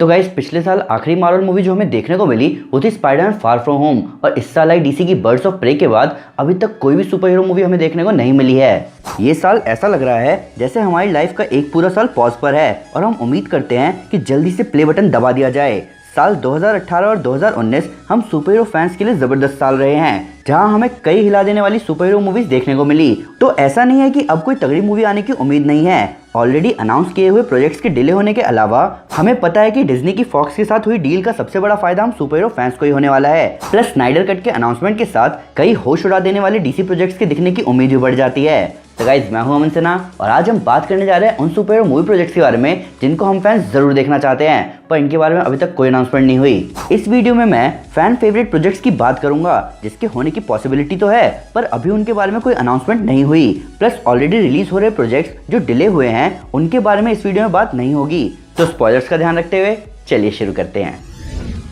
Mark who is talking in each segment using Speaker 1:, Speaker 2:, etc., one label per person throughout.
Speaker 1: तो गाइस पिछले साल आखिरी मार्वल मूवी जो हमें देखने को मिली वो थी स्पाइडरमैन फार फ्रॉम होम, और इस साल आई डीसी की बर्ड्स ऑफ प्रे के बाद अभी तक कोई भी सुपर हीरो मूवी हमें देखने को नहीं मिली है। ये साल ऐसा लग रहा है जैसे हमारी लाइफ का एक पूरा साल पॉज पर है और हम उम्मीद करते हैं कि जल्दी से प्ले बटन दबा दिया जाए। साल 2018 और 2019 हम सुपर हीरो फैंस के लिए जबरदस्त साल रहे हैं, जहां हमें कई हिला देने वाली सुपर हीरो मूवीज देखने को मिली। तो ऐसा नहीं है कि अब कोई तगड़ी मूवी आने की उम्मीद नहीं है। ऑलरेडी अनाउंस किए हुए प्रोजेक्ट्स के डिले होने के अलावा हमें पता है कि डिज्नी की फॉक्स के साथ हुई डील का सबसे बड़ा फायदा हम सुपर हीरो फैंस को ही होने वाला है। प्लस स्नाइडर कट के अनाउंसमेंट के साथ कई होश उड़ा देने वाले डीसी प्रोजेक्ट्स के दिखने की उम्मीद भी बढ़ जाती है। तो गाइस, मैं हूं अमन सिन्हा और आज हम बात करने जा रहे हैं उन सुपर हीरो मूवी प्रोजेक्ट्स के बारे में जिनको हम फैंस जरूर देखना चाहते हैं, पर इनके बारे में अभी तक कोई अनाउंसमेंट नहीं हुई। इस वीडियो में मैं फैन फेवरेट प्रोजेक्ट्स की बात करूंगा जिसके होने की पॉसिबिलिटी तो है, पर अभी उनके बारे में कोई अनाउंसमेंट नहीं हुई। प्लस ऑलरेडी रिलीज हो रहे प्रोजेक्ट्स जो डिले हुए हैं उनके बारे में इस वीडियो में बात नहीं होगी। तो स्पॉयलर्स का ध्यान रखते हुए चलिए शुरू करते हैं।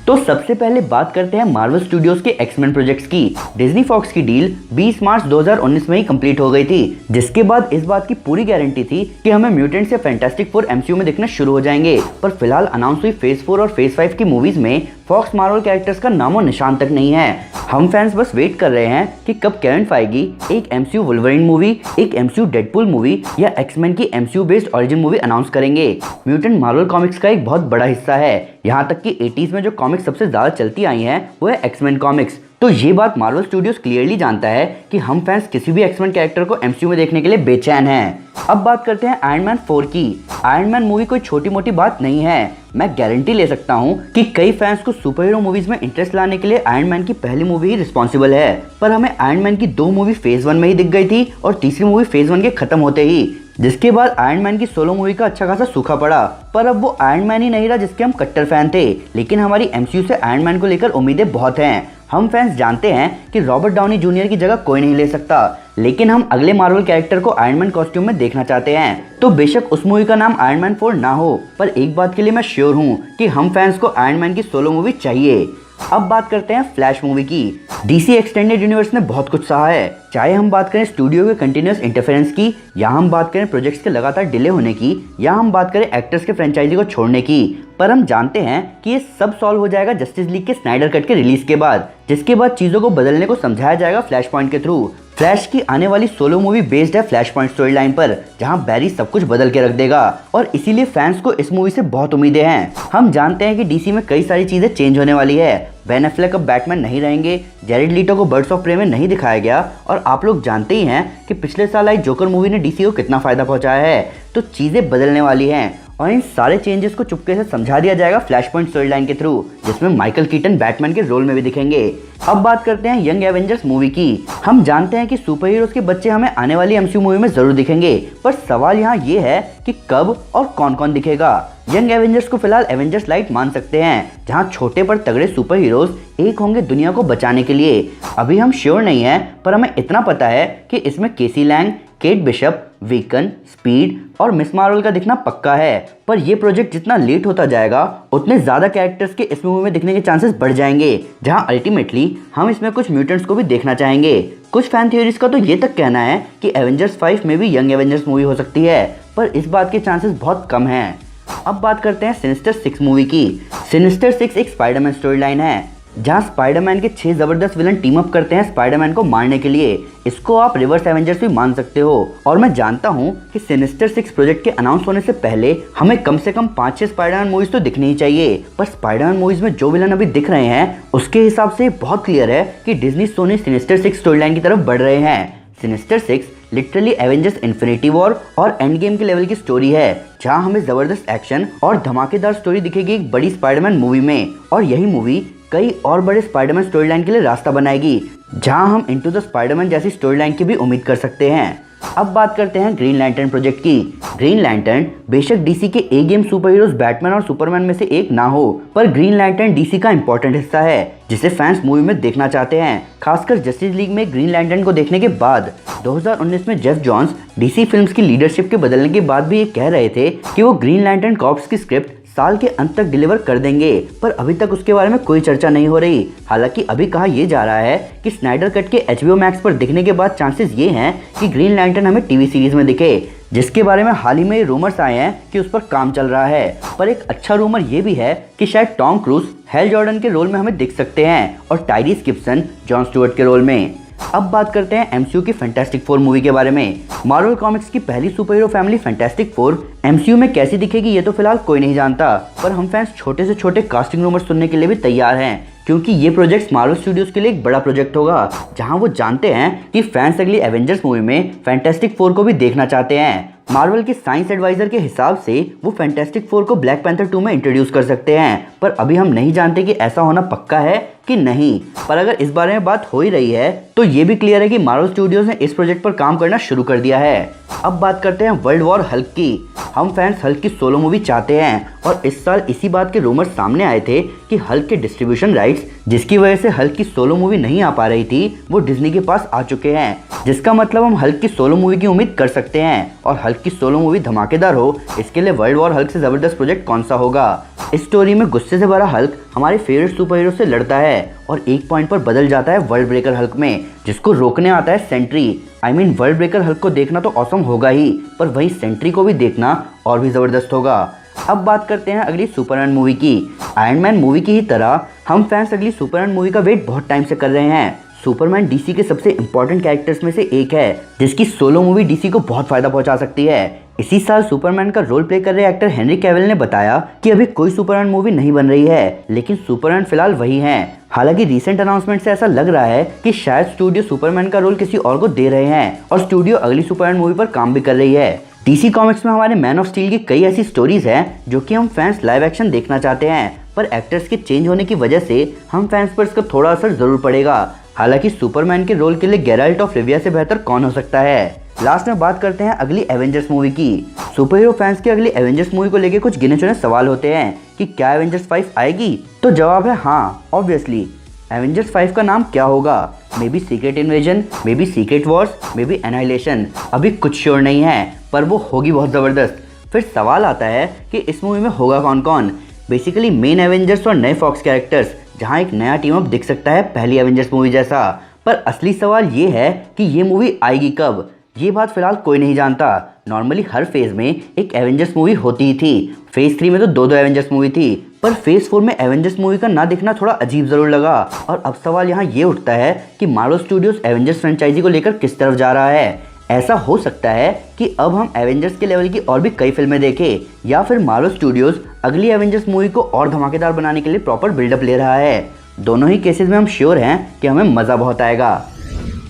Speaker 1: तो सबसे पहले बात करते हैं मार्वल स्टूडियोज के एक्समैन प्रोजेक्ट्स की। डिज्नी फॉक्स की डील 20 मार्च 2019 में ही कंप्लीट हो गई थी, जिसके बाद इस बात की पूरी गारंटी थी कि हमें म्यूटेंट्स या फैंटास्टिक फोर एमसीयू में दिखना शुरू हो जाएंगे। पर फिलहाल अनाउंस हुई फेज 4 और फेज 5 की मूवीज में फॉक्स मार्वल कैरेक्टर्स का नामो निशान तक नहीं है। हम फैंस बस वेट कर रहे हैं कि कब केविन फाइगी एक एमसीयू वुल्वरीन मूवी, एक एमसीयू डेडपूल मूवी या एक्समैन की MCU based origin movie announce करेंगे। म्यूटेंट मार्वल कॉमिक्स का एक बहुत बड़ा हिस्सा है, यहाँ तक कि 80s में जो कॉमिक्स सबसे ज्यादा चलती आई हैं वो है एक्समैन कॉमिक्स। तो ये बात मार्वल स्टूडियोज क्लियरली जानता है कि हम फैंस किसी भी एक्समैन कैरेक्टर को एमसीयू में देखने के लिए बेचैन हैं। अब बात करते हैं आयरन मैन 4 की। आयरन मैन मूवी कोई छोटी मोटी बात नहीं है। मैं गारंटी ले सकता हूँ कि कई फैंस को सुपर हीरो मूवीज में इंटरेस्ट लाने के लिए आयरन मैन की पहली मूवी ही रिस्पॉन्सिबल है। पर हमें आयरन मैन की 2 मूवी फेज 1 में ही दिख गई थी और तीसरी मूवी फेज 1 के खत्म होते ही, जिसके बाद आयरन मैन की सोलो मूवी का अच्छा खासा सूखा पड़ा। पर अब वो आयरन मैन ही नहीं रहा जिसके हम कट्टर फैन थे, लेकिन हमारी एमसीयू से आयरन मैन को लेकर उम्मीदें बहुत हैं। हम फैंस जानते हैं कि रॉबर्ट डाउनी जूनियर की जगह कोई नहीं ले सकता, लेकिन हम अगले मार्वल कैरेक्टर को आयरन मैन कॉस्ट्यूम में देखना चाहते हैं। तो बेशक उस मूवी का नाम आयरन मैन 4 ना हो, पर एक बात के लिए मैं श्योर हूँ कि हम फैंस को आयरन मैन की सोलो मूवी चाहिए। अब बात करते हैं फ्लैश मूवी की। डीसी एक्सटेंडेड यूनिवर्स ने बहुत कुछ सहा है, चाहे हम बात करें स्टूडियो के कंटिन्यूअस इंटरफेरेंस की, या हम बात करें प्रोजेक्ट्स के लगातार डिले होने की, या हम बात करें एक्टर्स के फ्रेंचाइजी को छोड़ने की। पर हम जानते हैं कि ये सब सॉल्व हो जाएगा जस्टिस लीग के स्नाइडर कट के रिलीज के बाद, जिसके बाद चीजों को बदलने को समझाया जाएगा फ्लैश पॉइंट के थ्रू। फ्लैश की आने वाली सोलो मूवी बेस्ड है फ्लैश पॉइंट स्टोरी लाइन पर, जहां बैरी सब कुछ बदल के रख देगा, और इसीलिए फैंस को इस मूवी से बहुत उम्मीदें हैं। हम जानते हैं कि डीसी में कई सारी चीजें चेंज होने वाली है। बेन एफ्लेक अब बैटमैन नहीं रहेंगे, जेरेड लीटो को बर्ड्स ऑफ प्रे में नहीं दिखाया गया, और आप लोग जानते ही हैं कि पिछले साल आई जोकर मूवी ने डीसी को कितना फायदा पहुंचाया है। तो चीजें बदलने वाली हैं और इन सारे चेंजेस को चुपके से समझा दिया जाएगा फ्लैश पॉइंट स्टोरी लाइन के थ्रू, जिसमें माइकल कीटन बैटमैन के रोल में भी दिखेंगे। अब बात करते हैं यंग एवेंजर्स मूवी की। हम जानते हैं कि सुपर हीरोज के बच्चे हमें आने वाली एमसीयू मूवी में जरूर दिखेंगे, पर सवाल यहाँ ये है कि कब और कौन कौन दिखेगा। यंग एवेंजर्स को फिलहाल एवेंजर्स लाइट मान सकते हैं, जहाँ छोटे पर तगड़े सुपर हीरोज एक होंगे दुनिया को बचाने के लिए। अभी हम श्योर नहीं है, पर हमें इतना पता है कि इसमें Cassie Lang, Kate Bishop, Wiccan, speed और मिस मार्वल का दिखना पक्का है। पर यह प्रोजेक्ट जितना लेट होता जाएगा उतने ज्यादा कैरेक्टर्स के इस मूवी में दिखने के चांसेस बढ़ जाएंगे, जहां अल्टीमेटली हम इसमें कुछ म्यूटेंट्स को भी देखना चाहेंगे। कुछ फैन थ्योरीज का तो ये तक कहना है कि एवेंजर्स 5 में भी यंग एवेंजर्स मूवी हो सकती है, पर इस बात के चांसेस बहुत कम हैं। अब बात करते हैं सिनिस्टर 6 मूवी की। सिनिस्टर 6 एक स्पाइडरमैन स्टोरी लाइन है, जहां स्पाइडरमैन के 6 जबरदस्त विलन टीम अप करते हैं स्पाइडरमैन को मारने के लिए। इसको आप रिवर्स एवेंजर्स भी मान सकते हो, और मैं जानता हूं कि सिनिस्टर 6 प्रोजेक्ट के अनाउंस होने से पहले हमें कम से कम 5-6 स्पाइडरमैन मूवीज तो दिखनी ही चाहिए। पर स्पाइडरमैन मूवीज में जो विलन अभी दिख रहे हैं उसके हिसाब से बहुत क्लियर है कि Disney Sony sinister 6 story line की तरफ बढ़ रहे हैं। Sinister 6 literally Avengers infinity war और एंड गेम के लेवल की स्टोरी है, जहां हमें जबरदस्त एक्शन और धमाकेदार स्टोरी दिखेगी एक बड़ी स्पाइडरमैन मूवी में, और यही मूवी कई और बड़े स्पाइडरमैन स्टोरी लाइन के लिए रास्ता बनाएगी, जहां हम इनटू द स्पाइडरमैन जैसी स्टोरी लाइन की भी उम्मीद कर सकते हैं। अब बात करते हैं ग्रीन लैंटर्न प्रोजेक्ट की। ग्रीन लैंटर्न बेशक डीसी के ए गेम सुपर हीरोज बैटमैन और सुपरमैन में से एक ना हो, पर ग्रीन लैंटर्न डीसी का इंपॉर्टेंट हिस्सा है जिसे फैंस मूवी में देखना चाहते हैं। खासकर जस्टिस लीग में ग्रीन लैंटर्न को देखने के बाद 2019 में जेफ जॉन्स डीसी फिल्म्स की लीडरशिप के बदलने के बाद भी ये कह रहे थे कि वो ग्रीन लैंटर्न कॉर्प्स की स्क्रिप्ट साल के अंत तक डिलीवर कर देंगे, पर अभी तक उसके बारे में कोई चर्चा नहीं हो रही। हालांकि अभी कहा यह जा रहा है कि स्नाइडर कट के HBO मैक्स पर दिखने के बाद चांसेस ये हैं कि ग्रीन लैंटर्न हमें टीवी सीरीज में दिखे, जिसके बारे में हाल ही में रूमर्स आए हैं कि उस पर काम चल रहा है। पर एक अच्छा रूमर ये भी है कि शायद टॉम क्रूज हैल जॉर्डन के रोल में हमें दिख सकते हैं और टायरिस गिब्सन जॉन स्टुअर्ट के रोल में। अब बात करते हैं एमसीयू की फैंटास्टिक फोर मूवी के बारे में। मार्वल कॉमिक्स की पहली super hero family fantastic four MCU में कैसी दिखेगी ये तो फिलहाल कोई नहीं जानता, पर हम फैंस छोटे से छोटे कास्टिंग रूमर सुनने के लिए भी तैयार हैं, क्योंकि ये प्रोजेक्ट मार्वल स्टूडियोज के लिए एक बड़ा प्रोजेक्ट होगा, जहां वो जानते हैं कि फैंस अगली एवेंजर्स मूवी में फैंटास्टिक फोर को भी देखना चाहते हैं। मार्वल के साइंस एडवाइजर के हिसाब से वो फैंटास्टिक फोर को ब्लैक पैंथर 2 में इंट्रोड्यूस कर सकते हैं, पर अभी हम नहीं जानते कि ऐसा होना पक्का है कि नहीं। पर अगर इस बारे में बात हो ही रही है तो ये भी क्लियर है कि मार्वल स्टूडियोज ने इस प्रोजेक्ट पर काम करना शुरू कर दिया है। अब बात करते हैं वर्ल्ड वॉर हल्क की। हम फैंस हल्क की सोलो मूवी चाहते हैं और इस साल इसी बात के रूमर्स सामने आए थे कि हल्क के डिस्ट्रीब्यूशन राइट्स जिसकी वजह से हल्क की सोलो मूवी नहीं आ पा रही थी वो डिज्नी के पास आ चुके हैं, जिसका मतलब हम हल्क की सोलो मूवी की उम्मीद कर सकते हैं। और हल्क की सोलो मूवी धमाकेदार हो इसके लिए वर्ल्ड वॉर हल्क से जबरदस्त प्रोजेक्ट कौन सा होगा। इस स्टोरी में गुस्से से भरा हल्क हमारे फेवरेट सुपर हीरो से लड़ता है और एक पॉइंट पर बदल जाता है वर्ल्ड ब्रेकर हल्क में, जिसको रोकने आता है सेंट्री। वर्ल्ड ब्रेकर हल्क को देखना तो ऑसम होगा ही, पर वहीं सेंट्री को भी देखना और भी जबरदस्त होगा। अब बात करते हैं अगली सुपरमैन मूवी की। आयरन मैन मूवी की ही तरह हम फैंस अगली सुपरमैन मूवी का वेट बहुत टाइम से कर रहे हैं। सुपरमैन डीसी के सबसे इंपॉर्टेंट कैरेक्टर्स में से एक है, जिसकी सोलो मूवी डीसी को बहुत फायदा पहुंचा सकती है। इसी साल सुपरमैन का रोल प्ले कर रहे एक्टर हेनरी कैविल ने बताया कि अभी कोई सुपरमैन मूवी नहीं बन रही है, लेकिन सुपरमैन फिलहाल वही हैं। हालांकि रीसेंट अनाउंसमेंट से ऐसा लग रहा है कि शायद स्टूडियो सुपरमैन का रोल किसी और को दे रहे हैं और स्टूडियो अगली सुपरमैन मूवी पर काम भी कर रही है। डीसी कॉमिक्स में हमारे मैन ऑफ स्टील की कई ऐसी स्टोरीज हैं जो कि हम फैंस लाइव एक्शन देखना चाहते हैं, पर एक्टर्स के चेंज होने की वजह से हम फैंस पर इसका थोड़ा असर जरूर पड़ेगा। हालांकि सुपरमैन के रोल के लिए गेराल्ट ऑफ रिविया से बेहतर कौन हो सकता है। लास्ट में बात करते हैं अगली एवेंजर्स मूवी की। सुपर हीरो फैंस के अगली एवेंजर्स मूवी को लेकर कुछ गिने चुने सवाल होते हैं कि क्या एवेंजर्स 5 आएगी, तो जवाब है हाँ, ऑब्वियसली। एवेंजर्स 5 का नाम क्या होगा? May be secret invasion, may be secret Wars, may be annihilation, अभी कुछ श्योर नहीं है, पर वो होगी बहुत ज़बरदस्त। फिर सवाल आता है कि इस मूवी में होगा कौन कौन। बेसिकली मेन एवेंजर्स और नए फॉक्स कैरेक्टर्स, जहां एक नया टीम अप दिख सकता है पहली एवेंजर्स मूवी जैसा। पर असली सवाल ये है कि ये मूवी आएगी कब, ये बात फिलहाल कोई नहीं जानता। नॉर्मली हर फेज में एक एवेंजर्स मूवी होती ही थी। फेज 3 में तो दो एवेंजर्स मूवी थी, पर फेज 4 में एवेंजर्स मूवी का ना दिखना थोड़ा अजीब जरूर लगा। और अब सवाल यहाँ ये उठता है कि मार्वल स्टूडियोज एवेंजर्स फ्रेंचाइजी को लेकर किस तरफ जा रहा है। ऐसा हो सकता है कि अब हम एवेंजर्स के लेवल की और भी कई फिल्में देखें, या फिर मार्वल स्टूडियोज अगली एवेंजर्स मूवी को और धमाकेदार बनाने के लिए प्रॉपर बिल्डअप ले रहा है। दोनों ही केसेस में हम श्योर हैं कि हमें मज़ा बहुत आएगा।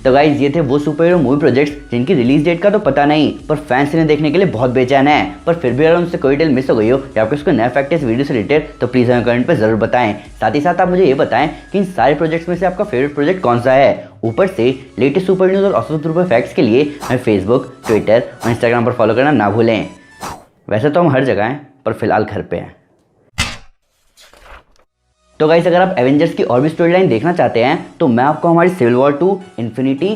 Speaker 1: तो गाइज ये थे वो सुपर हीरो मूवी प्रोजेक्ट्स जिनकी रिलीज डेट का तो पता नहीं, पर फैंस इन्हें देखने के लिए बहुत बेचैन है। पर फिर भी अगर उनसे कोई डिटेल मिस हो गई हो या आपको कोई नया फैक्ट इस वीडियो से रिलेटेड, तो प्लीज़ हमें कमेंट पे जरूर बताएं। साथ ही साथ आप मुझे ये बताएं कि इन सारे प्रोजेक्ट्स में से आपका फेवरेट प्रोजेक्ट कौन सा है। ऊपर से लेटेस्ट सुपर न्यूज़ और औसत सुपर फैक्ट्स के लिए हमें फेसबुक, ट्विटर और इंस्टाग्राम पर फॉलो करना ना भूलें। वैसे तो हम हर जगह हैं, पर फिलहाल घर पे हैं। तो गाइस अगर आप एवेंजर्स की और भी स्टोरी लाइन देखना चाहते हैं तो मैं आपको हमारी सिविल वॉर 2, इन्फिनिटी